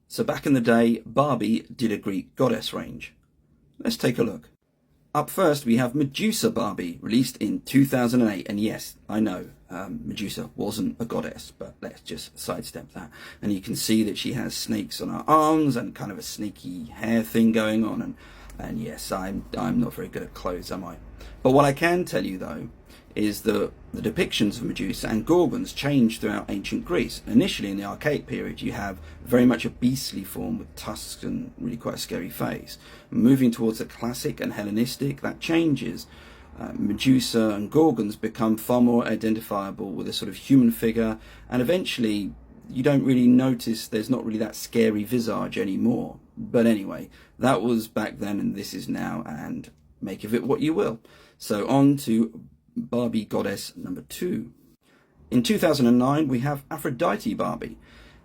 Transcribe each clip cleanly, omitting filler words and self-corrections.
So back in the day, Barbie did a Greek goddess range. Let's take a look. Up first, we have Medusa Barbie, released in 2008. And yes, I know, Medusa wasn't a goddess, but let's just sidestep that. And you can see that she has snakes on her arms and kind of a snaky hair thing going on. And yes, I'm not very good at clothes, am I? But what I can tell you, though, is the depictions of Medusa and Gorgons changed throughout ancient Greece. Initially, in the archaic period, you have very much a beastly form with tusks and really quite a scary face. Moving towards the classic and Hellenistic, that changes. Medusa and Gorgons become far more identifiable with a sort of human figure, and eventually you don't really notice there's not really that scary visage anymore. But anyway, that was back then and this is now, and make of it what you will. So on to Barbie goddess number 2. In 2009 we have Aphrodite Barbie,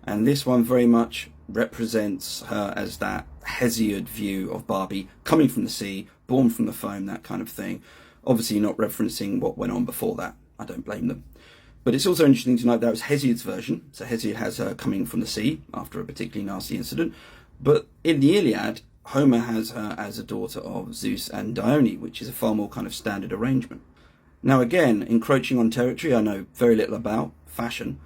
and this one very much represents her as that Hesiod view of Barbie, coming from the sea, born from the foam, that kind of thing. Obviously not referencing what went on before that, I don't blame them. But it's also interesting to note that was Hesiod's version, so Hesiod has her coming from the sea after a particularly nasty incident. But in the Iliad, Homer has her as a daughter of Zeus and Dione, which is a far more kind of standard arrangement. Now again, encroaching on territory I know very little about, fashion,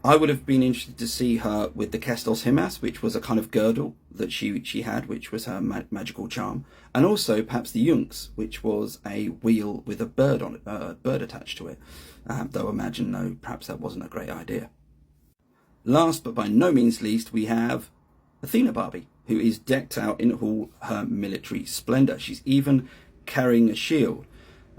I would have been interested to see her with the Kestos Himas, which was a kind of girdle that she had, which was her magical charm, and also perhaps the Yunks, which was a wheel with a bird on it, bird attached to it. Though imagine, no, perhaps that wasn't a great idea. Last but by no means least, we have Athena Barbie, who is decked out in all her military splendor. She's even carrying a shield.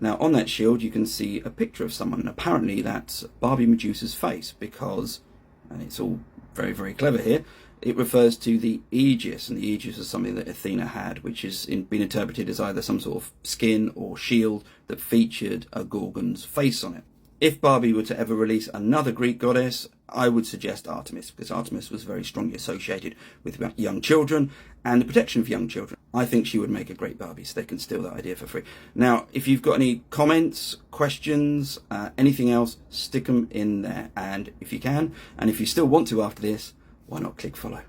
Now on that shield you can see a picture of someone, and apparently that's Barbie Medusa's face, because, and it's all very, very clever here, it refers to the Aegis, and the Aegis is something that Athena had, which has been interpreted as either some sort of skin or shield that featured a Gorgon's face on it. If Barbie were to ever release another Greek goddess, I would suggest Artemis, because Artemis was very strongly associated with young children and the protection of young children. I think she would make a great Barbie, so they can steal that idea for free. Now, if you've got any comments, questions, anything else, stick them in there. And if you can, and if you still want to after this, why not click follow?